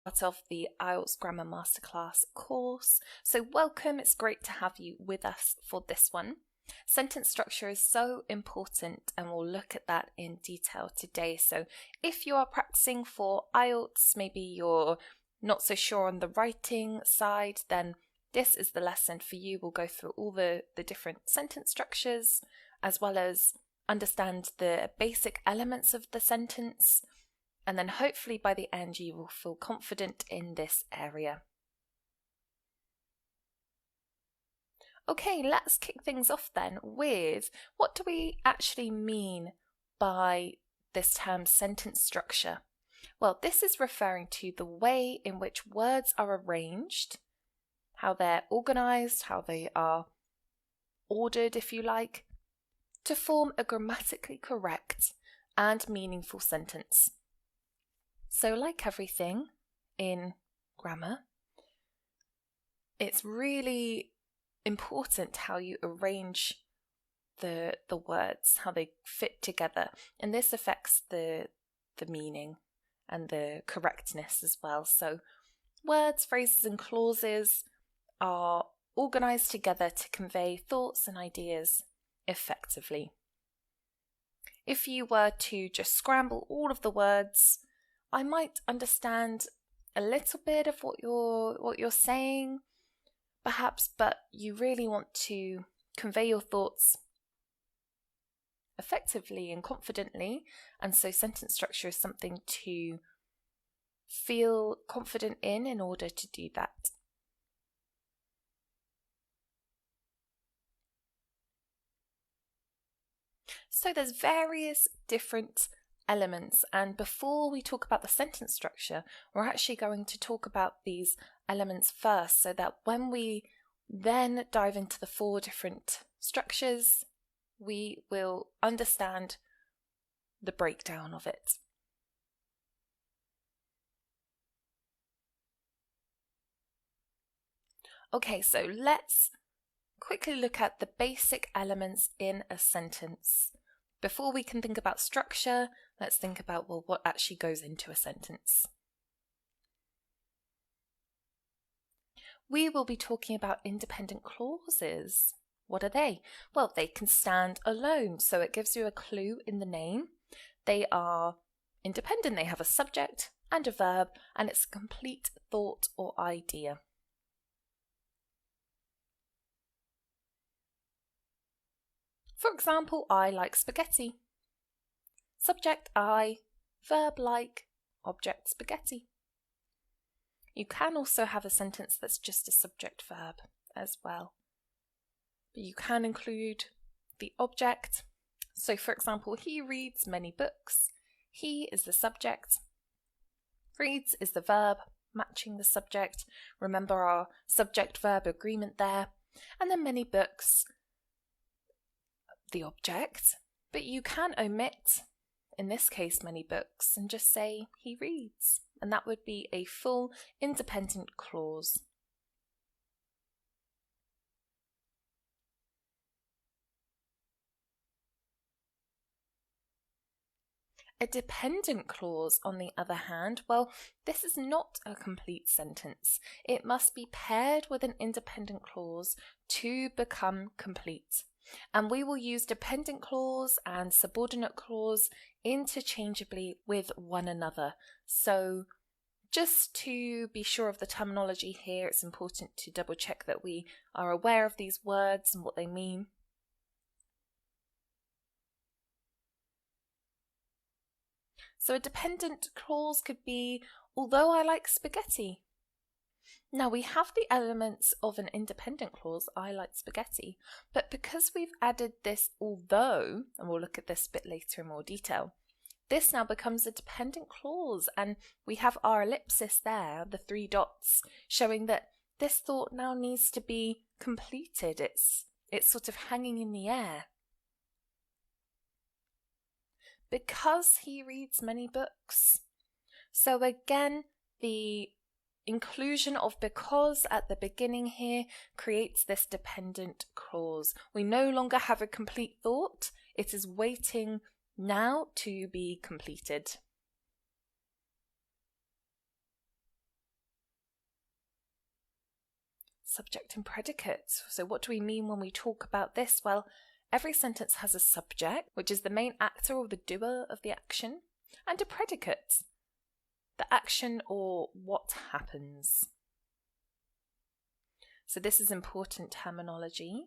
part of the IELTS Grammar Masterclass course. So welcome, it's great to have you with us for this one. Sentence structure is so important and we'll look at that in detail today. So if you are practicing for IELTS, maybe you're not so sure on the writing side, then this is the lesson for you. We'll go through all the different sentence structures as well as understand the basic elements of the sentence, and then hopefully by the end you will feel confident in this area. Okay, let's kick things off then with what do we actually mean by this term sentence structure? Well, this is referring to the way in which words are arranged, how they're organised, how they are ordered, if you like, to form a grammatically correct and meaningful sentence. So like everything in grammar, it's really important how you arrange the words, how they fit together, and this affects the meaning and the correctness as well. So words, phrases and clauses are organised together to convey thoughts and ideas effectively. If you were to just scramble all of the words, I might understand a little bit of what you're saying, perhaps, but you really want to convey your thoughts effectively and confidently, and so sentence structure is something to feel confident in order to do that. So there's various different elements, and before we talk about the sentence structure, we're actually going to talk about these elements first, so that when we then dive into the 4 different structures, we will understand the breakdown of it. Okay, so let's quickly look at the basic elements in a sentence. Before we can think about structure, let's think about, well, what actually goes into a sentence. We will be talking about independent clauses. What are they? Well, they can stand alone, so it gives you a clue in the name. They are independent, they have a subject and a verb, and it's a complete thought or idea. For example, I like spaghetti. Subject I, verb like, object spaghetti. You can also have a sentence that's just a subject verb as well. But you can include the object. So for example, he reads many books. He is the subject. Reads is the verb, matching the subject. Remember our subject-verb agreement there. And then many books, the object, but you can omit, in this case, many books, and just say he reads, and that would be a full independent clause. A dependent clause, on the other hand, well, this is not a complete sentence. It must be paired with an independent clause to become complete. And we will use dependent clause and subordinate clause interchangeably with one another. So just to be sure of the terminology here, it's important to double check that we are aware of these words and what they mean. So a dependent clause could be, although I like spaghetti. Now we have the elements of an independent clause, I like spaghetti, but because we've added this although, and we'll look at this a bit later in more detail, this now becomes a dependent clause, and we have our ellipsis there, the 3 dots, showing that this thought now needs to be completed. It's sort of hanging in the air. Because he reads many books. So again, the inclusion of because at the beginning here creates this dependent clause. We no longer have a complete thought. It is waiting now to be completed. subject and predicate. So what do we mean when we talk about this? Well, every sentence has a subject, which is the main actor or the doer of the action, and a predicate, the action or what happens. So this is important terminology.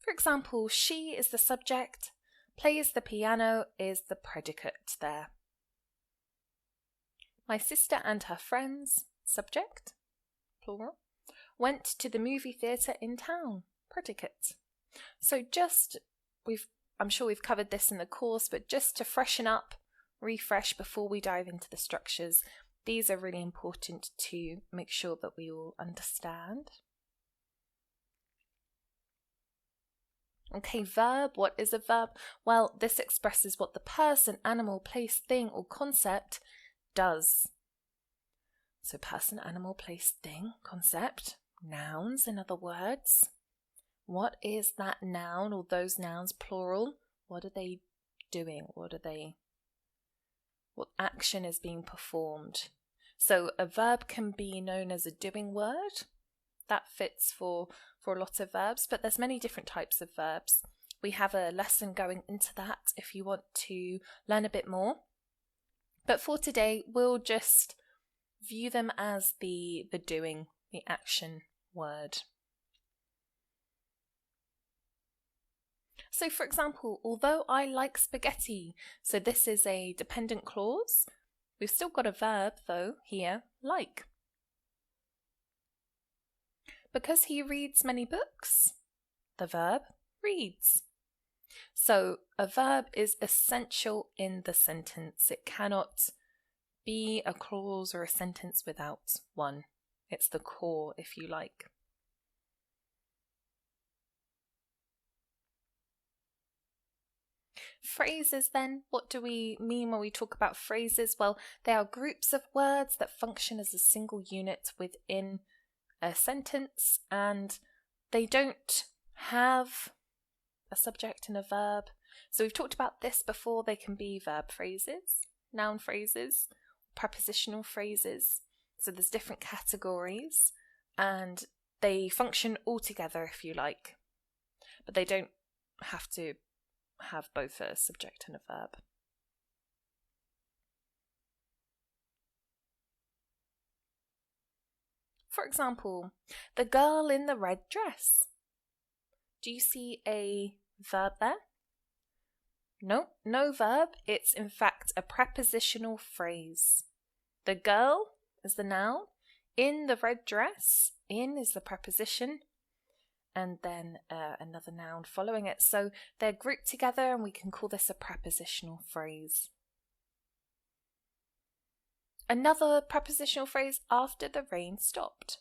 For example, she is the subject, plays the piano is the predicate there. My sister and her friends, subject, plural, went to the movie theatre in town, predicate. So I'm sure we've covered this in the course, but just to freshen up, refresh before we dive into the structures, these are really important to make sure that we all understand. Okay, verb. What is a verb? Well, this expresses what the person, animal, place, thing, or concept does. So person, animal, place, thing, concept, nouns in other words. What is that noun or those nouns, plural? What are they doing? What action is being performed? So a verb can be known as a doing word. That fits for a lot of verbs, but there's many different types of verbs. We have a lesson going into that if you want to learn a bit more. But for today, we'll just view them as the doing, the action word. So for example, although I like spaghetti, so this is a dependent clause. We've still got a verb though here, like. Because he reads many books, the verb reads. So a verb is essential in the sentence. It cannot be a clause or a sentence without one. It's the core, if you like. Phrases then, what do we mean when we talk about phrases? Well, they are groups of words that function as a single unit within a sentence, and they don't have a subject and a verb. So we've talked about this before. They can be verb phrases, noun phrases, prepositional phrases. So there's different categories and they function all together, if you like, but they don't have to have both a subject and a verb. For example, the girl in the red dress. Do you see a verb there? No, no verb. It's in fact a prepositional phrase. The girl is the noun. In the red dress, in is the preposition, and then another noun following it. So they're grouped together and we can call this a prepositional phrase. Another prepositional phrase, after the rain stopped.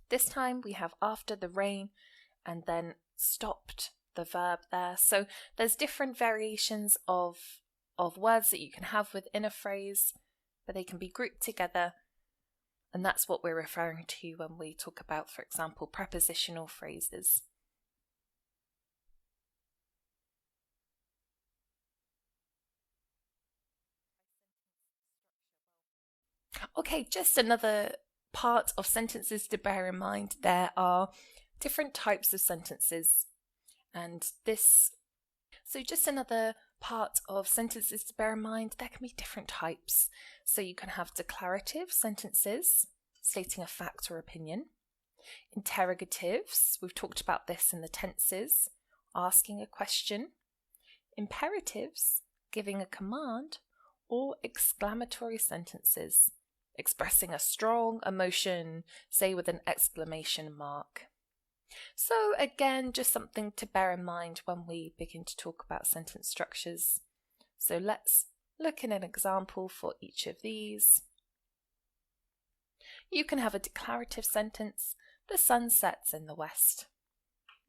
This time we have after the rain and then stopped, the verb there. So there's different variations of words that you can have within a phrase, but they can be grouped together. And that's what we're referring to when we talk about, for example, prepositional phrases. Okay, just another part of sentences to bear in mind. There are different types of sentences, and so just another part of sentences to bear in mind, there can be different types. So you can have declarative sentences stating a fact or opinion, interrogatives, we've talked about this in the tenses, asking a question, imperatives, giving a command, or exclamatory sentences, expressing a strong emotion, say with an exclamation mark. So again, just something to bear in mind when we begin to talk about sentence structures. So let's look at an example for each of these. You can have a declarative sentence, the sun sets in the west.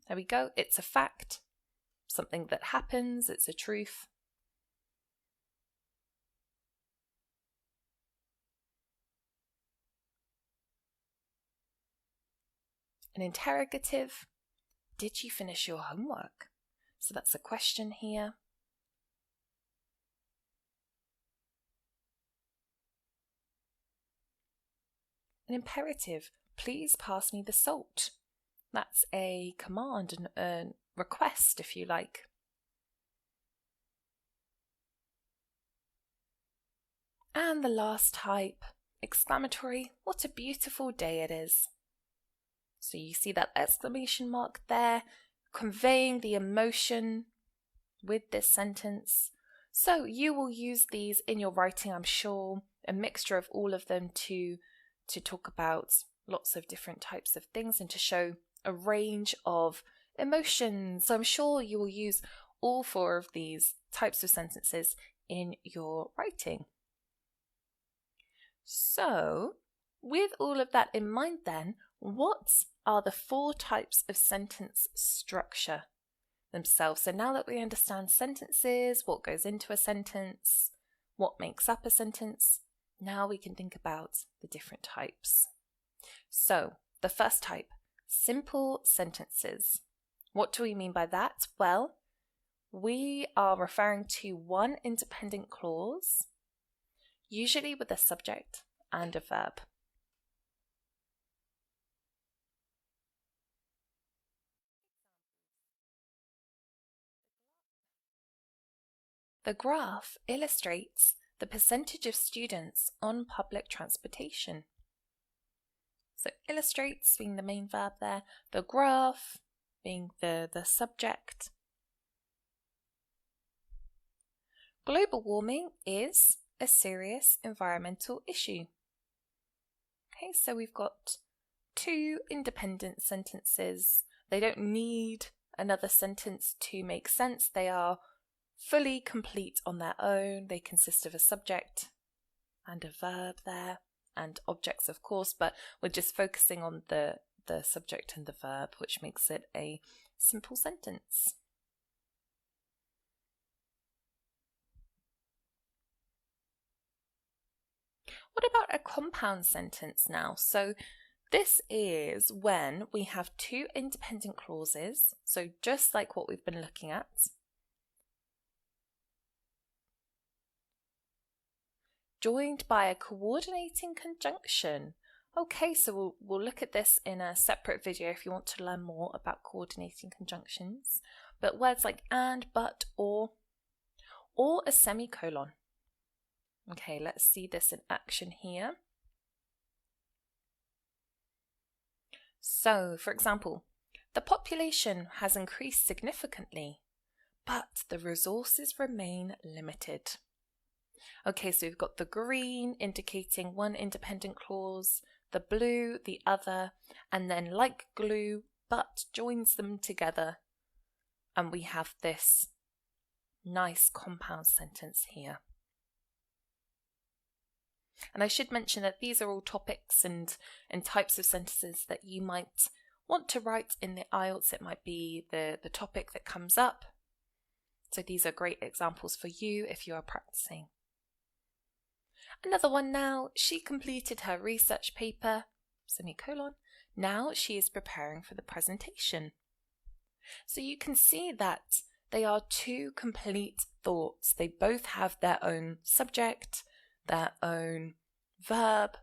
There we go, it's a fact, something that happens, it's a truth. An interrogative, did you finish your homework? So that's a question here. An imperative, please pass me the salt. That's a command, a request if you like. And the last type, exclamatory, what a beautiful day it is. So you see that exclamation mark there, conveying the emotion with this sentence. So you will use these in your writing, I'm sure, a mixture of all of them to talk about lots of different types of things and to show a range of emotions. So I'm sure you will use all 4 of these types of sentences in your writing. So, with all of that in mind then, what are the 4 types of sentence structure themselves? So now that we understand sentences, what goes into a sentence, what makes up a sentence, now we can think about the different types. So, the first type, simple sentences. What do we mean by that? Well, we are referring to one independent clause, usually with a subject and a verb. The graph illustrates the percentage of students on public transportation. So illustrates being the main verb there, the graph being the subject. Global warming is a serious environmental issue. Okay, so we've got 2 independent sentences. They don't need another sentence to make sense. They are fully complete on their own. They consist of a subject and a verb there, and objects of course, but we're just focusing on the subject and the verb, which makes it a simple sentence. What about a compound sentence now? So this is when we have 2 independent clauses, so just like what we've been looking at, joined by a coordinating conjunction. Okay, so we'll look at this in a separate video if you want to learn more about coordinating conjunctions. But words like and, but, or a semicolon. Okay, let's see this in action here. So, for example, the population has increased significantly, but the resources remain limited. Okay, so we've got the green indicating one independent clause, the blue the other, and then like glue, but joins them together, and we have this nice compound sentence here. And I should mention that these are all topics and types of sentences that you might want to write in the IELTS. It might be the topic that comes up. So these are great examples for you if you are practicing. Another one now, she completed her research paper, semicolon. Now she is preparing for the presentation. So you can see that they are 2 complete thoughts. They both have their own subject, their own verb,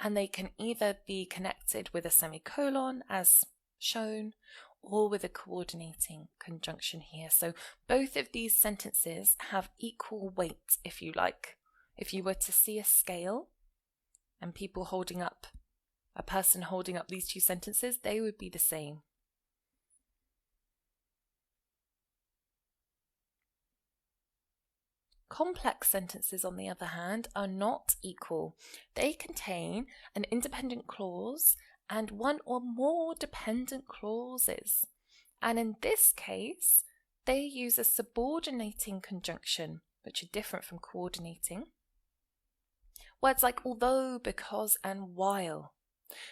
and they can either be connected with a semicolon as shown or with a coordinating conjunction here. So both of these sentences have equal weight, if you like. If you were to see a scale and a person holding up these 2 sentences, they would be the same. Complex sentences, on the other hand, are not equal. They contain an independent clause and 1 or more dependent clauses. And in this case, they use a subordinating conjunction, which are different from coordinating. Words like although, because, and while.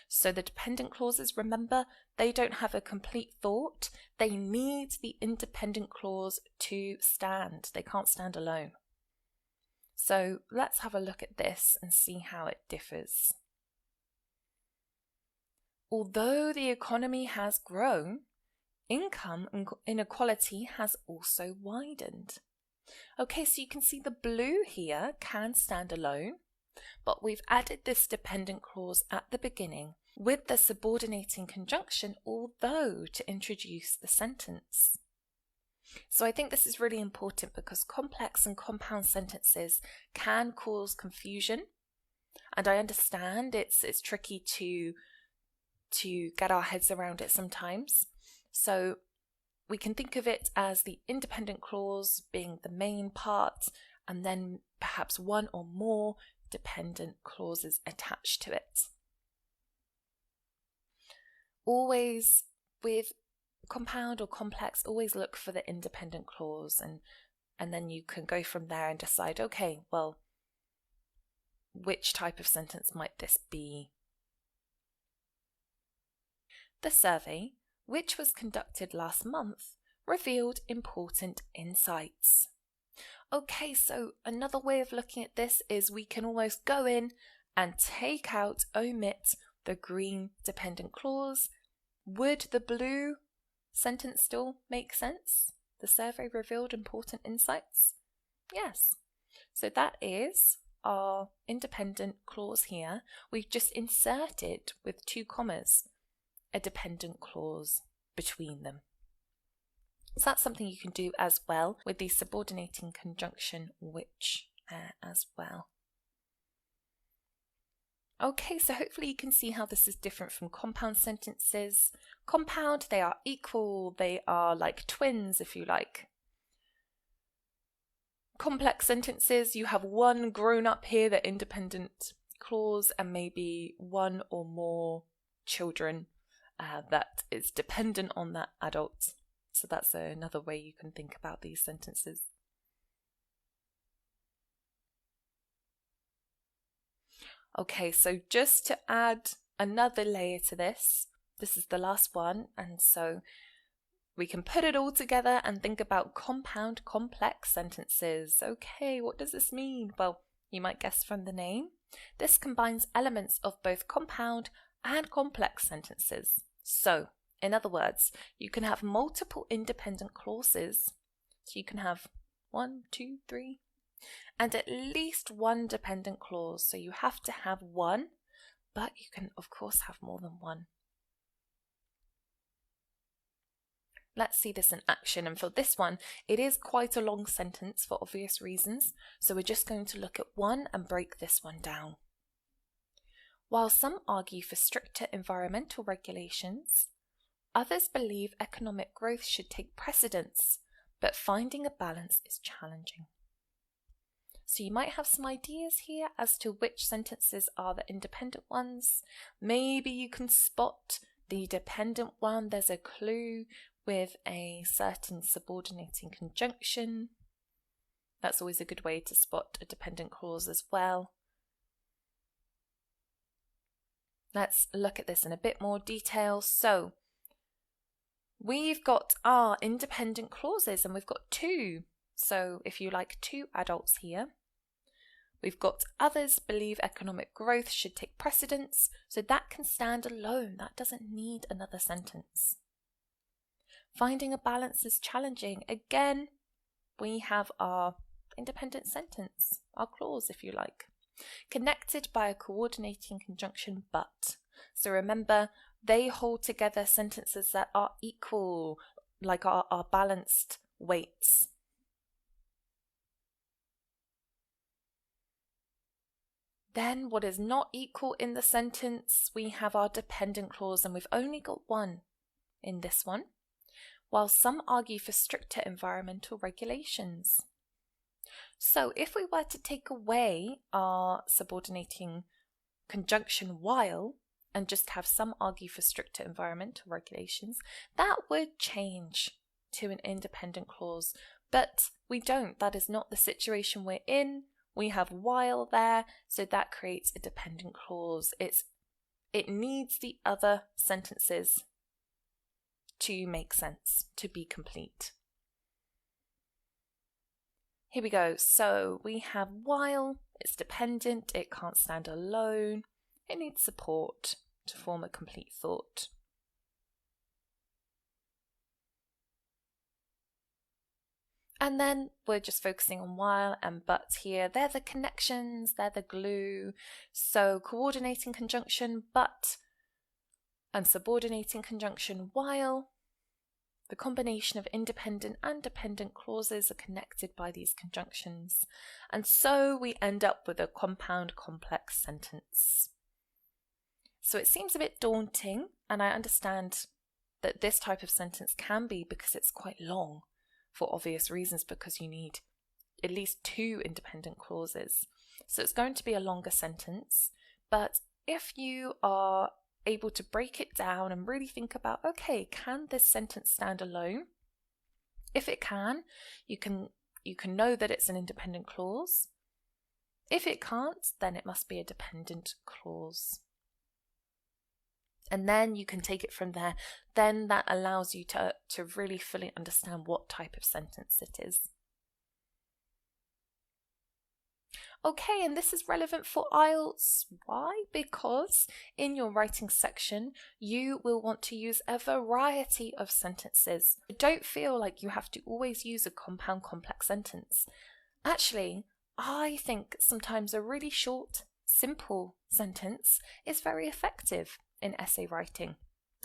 So the dependent clauses, remember, they don't have a complete thought. They need the independent clause to stand. They can't stand alone. So let's have a look at this and see how it differs. Although the economy has grown, income inequality has also widened. Okay, so you can see the blue here can stand alone, but we've added this dependent clause at the beginning, with the subordinating conjunction although to introduce the sentence. So I think this is really important because complex and compound sentences can cause confusion, and I understand it's tricky to get our heads around it sometimes. So we can think of it as the independent clause being the main part, and then perhaps one or more dependent clauses attached to it. Always with compound or complex, always look for the independent clause, and then you can go from there and decide, okay, well, which type of sentence might this be? The survey, which was conducted last month, revealed important insights. Okay, so another way of looking at this is we can almost go in and take out, omit the green dependent clause. Would the blue sentence still make sense? The survey revealed important insights? Yes. So that is our independent clause here. We've just inserted with 2 commas a dependent clause between them. So that's something you can do as well with the subordinating conjunction which as well. Okay, so hopefully you can see how this is different from compound sentences. Compound, they are equal, they are like twins if you like. Complex sentences, you have one grown up here, the independent clause, and maybe one or more children that is dependent on that adult. So that's another way you can think about these sentences. Okay, so just to add another layer to this, this is the last one, and so we can put it all together and think about compound complex sentences. Okay, what does this mean? Well, you might guess from the name. This combines elements of both compound and complex sentences. So, in other words, you can have multiple independent clauses. So you can have 1, 2, 3, and at least one dependent clause. So you have to have one, but you can of course have more than one. Let's see this in action, and for this one it is quite a long sentence for obvious reasons, so we're just going to look at one and break this one down. While some argue for stricter environmental regulations, others believe economic growth should take precedence, but finding a balance is challenging. So you might have some ideas here as to which sentences are the independent ones. Maybe you can spot the dependent one. There's a clue with a certain subordinating conjunction. That's always a good way to spot a dependent clause as well. Let's look at this in a bit more detail. So we've got our independent clauses and we've got 2. So if you like 2 adults here. We've got others believe economic growth should take precedence, so that can stand alone. That doesn't need another sentence. Finding a balance is challenging. Again, we have our independent sentence, our clause if you like, connected by a coordinating conjunction but. So remember, they hold together sentences that are equal, like our balanced weights. Then what is not equal in the sentence, we have our dependent clause, and we've only got one in this one, while some argue for stricter environmental regulations. So if we were to take away our subordinating conjunction while and just have some argue for stricter environmental regulations, that would change to an independent clause, but we don't. That is not the situation we're in. We have while there, so that creates a dependent clause. It needs the other sentences to make sense, to be complete. Here we go. So we have while, it's dependent, it can't stand alone, it needs support to form a complete thought. And then we're just focusing on while and but here. They're the connections, they're the glue. So coordinating conjunction, but and subordinating conjunction while. The combination of independent and dependent clauses are connected by these conjunctions, and so we end up with a compound complex sentence. So it seems a bit daunting, and I understand that this type of sentence can be because it's quite long for obvious reasons, because you need at least 2 independent clauses. So it's going to be a longer sentence, but if you are able to break it down and really think about, okay, can this sentence stand alone? If it can, you can know that it's an independent clause. If it can't, then it must be a dependent clause. And then you can take it from there. Then that allows you to really fully understand what type of sentence it is. Okay, and this is relevant for IELTS. Why? Because in your writing section, you will want to use a variety of sentences. Don't feel like you have to always use a compound complex sentence. Actually, I think sometimes a really short, simple sentence is very effective in essay writing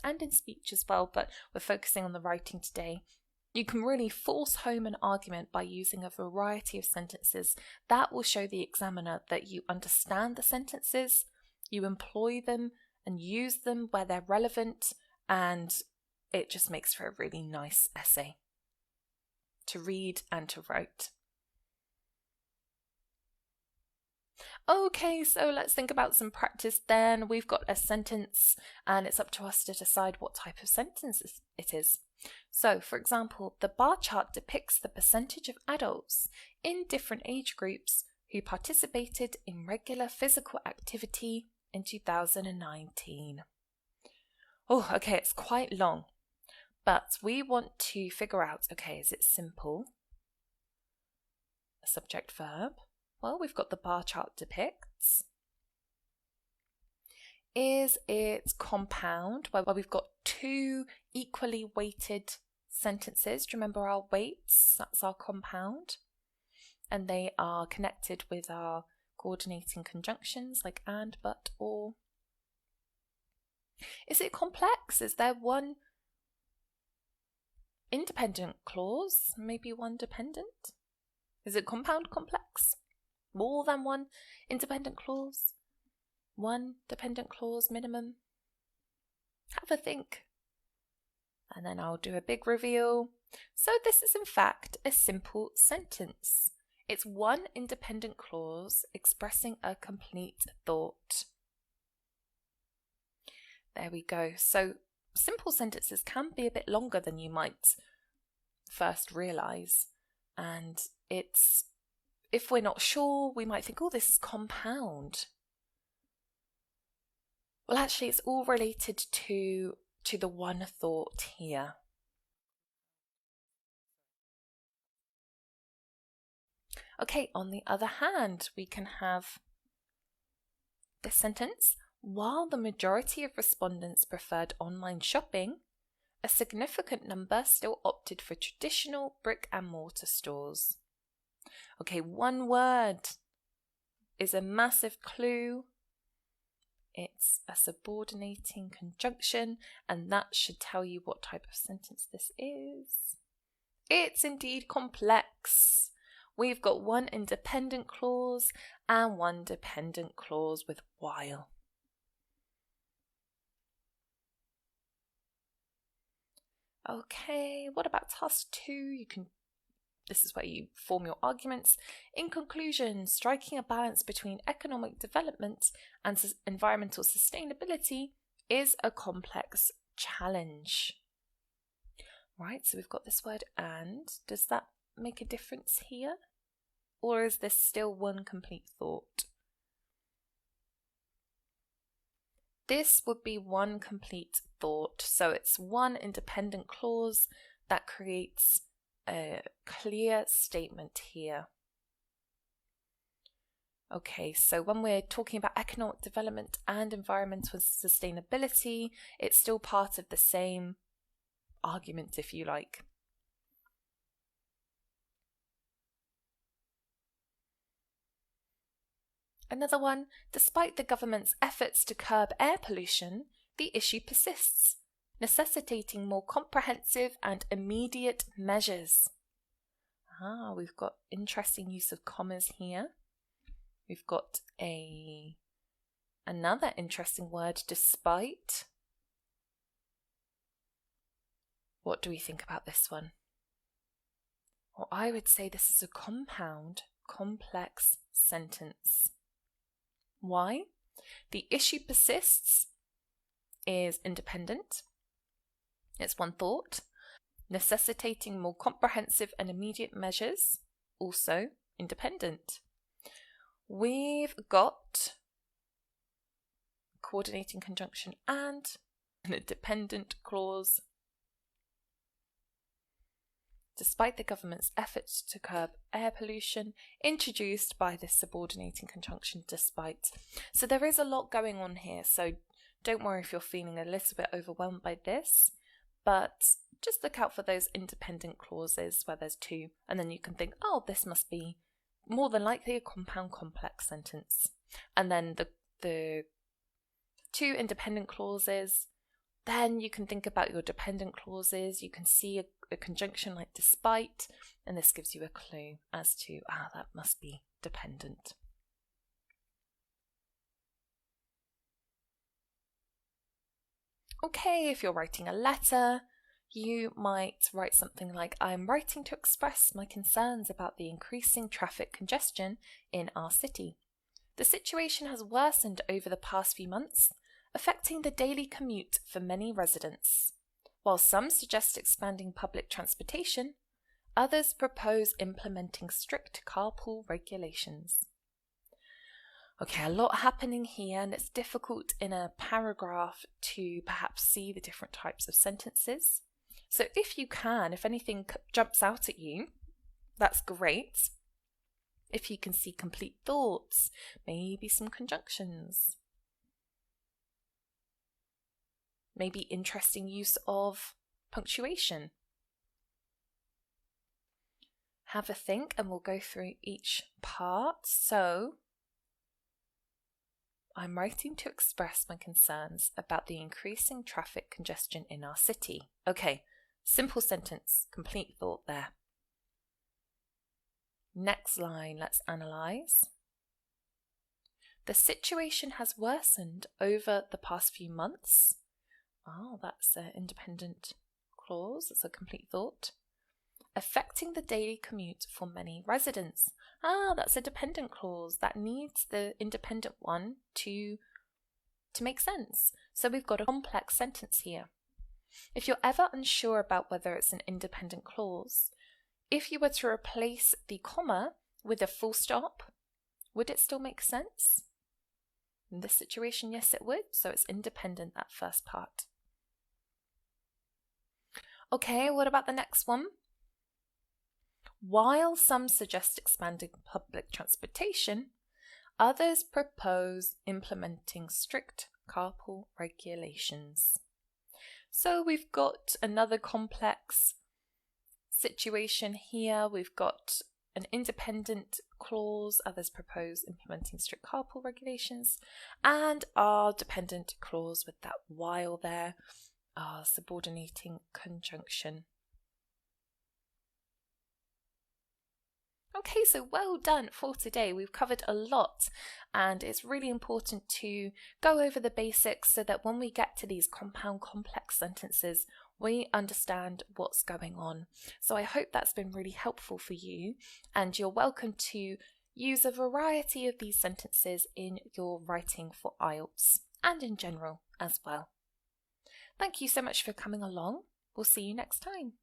and in speech as well, but we're focusing on the writing today. You can really force home an argument by using a variety of sentences. That will show the examiner that you understand the sentences, you employ them and use them where they're relevant, and it just makes for a really nice essay to read and to write. Okay, so let's think about some practice then. We've got a sentence and it's up to us to decide what type of sentence it is. So, for example, the bar chart depicts the percentage of adults in different age groups who participated in regular physical activity in 2019. Oh, okay, it's quite long, but we want to figure out, okay, is it simple? A subject verb? Well, we've got the bar chart depicts. Is it compound, where we've got 2 equally weighted sentences? Do you remember our weights? That's our compound. And they are connected with our coordinating conjunctions like and, but, or. Is it complex? Is there one independent clause, maybe one dependent? Is it compound complex? More than one independent clause? One dependent clause minimum? Have a think. And then I'll do a big reveal. So this is in fact a simple sentence. It's one independent clause expressing a complete thought. There we go. So simple sentences can be a bit longer than you might first realise. And if we're not sure, we might think, oh, this is compound. Well, actually, it's all related to the one thought here. Okay, on the other hand, we can have this sentence. While the majority of respondents preferred online shopping, a significant number still opted for traditional brick and mortar stores. Okay, one word is a massive clue. It's a subordinating conjunction, and that should tell you what type of sentence this is. It's indeed complex. We've got one independent clause and one dependent clause with while. Okay, what about task 2? This is where you form your arguments. In conclusion, striking a balance between economic development and environmental sustainability is a complex challenge. Right, so we've got this word and. Does that make a difference here? Or is this still one complete thought? This would be one complete thought. So it's one independent clause that creates a clear statement here. Okay, so when we're talking about economic development and environmental sustainability, it's still part of the same argument, if you like. Another one, despite the government's efforts to curb air pollution, the issue persists, necessitating more comprehensive and immediate measures. We've got interesting use of commas here. We've got another interesting word, despite. What do we think about this one? Well, I would say this is a compound, complex sentence. Why? The issue persists is independent. It's one thought. Necessitating more comprehensive and immediate measures, also independent. We've got coordinating conjunction and a dependent clause. Despite the government's efforts to curb air pollution, introduced by this subordinating conjunction despite. So there is a lot going on here, so don't worry if you're feeling a little bit overwhelmed by this, but just look out for those independent clauses where there's two, and then you can think, oh, this must be more than likely a compound complex sentence. And then the two independent clauses, then you can think about your dependent clauses. You can see a conjunction like despite, and this gives you a clue as to, that must be dependent. Okay, if you're writing a letter, you might write something like, I'm writing to express my concerns about the increasing traffic congestion in our city. The situation has worsened over the past few months, affecting the daily commute for many residents. While some suggest expanding public transportation, others propose implementing strict carpool regulations. Okay, a lot happening here, and it's difficult in a paragraph to perhaps see the different types of sentences. So if anything jumps out at you, that's great. If you can see complete thoughts, maybe some conjunctions, maybe interesting use of punctuation. Have a think and we'll go through each part. So, I'm writing to express my concerns about the increasing traffic congestion in our city. Okay, simple sentence, complete thought there. Next line, let's analyse. The situation has worsened over the past few months. That's an independent clause, that's a complete thought. Affecting the daily commute for many residents. That's a dependent clause that needs the independent one to make sense. So we've got a complex sentence here. If you're ever unsure about whether it's an independent clause, if you were to replace the comma with a full stop, would it still make sense? In this situation, yes it would, so it's independent, that first part. Okay, what about the next one? While some suggest expanding public transportation, others propose implementing strict carpool regulations. So we've got another complex situation here. We've got an independent clause, others propose implementing strict carpool regulations, and our dependent clause with that while there, our subordinating conjunction. Okay, so well done for today. We've covered a lot, and it's really important to go over the basics so that when we get to these compound complex sentences, we understand what's going on. So I hope that's been really helpful for you, and you're welcome to use a variety of these sentences in your writing for IELTS and in general as well. Thank you so much for coming along. We'll see you next time.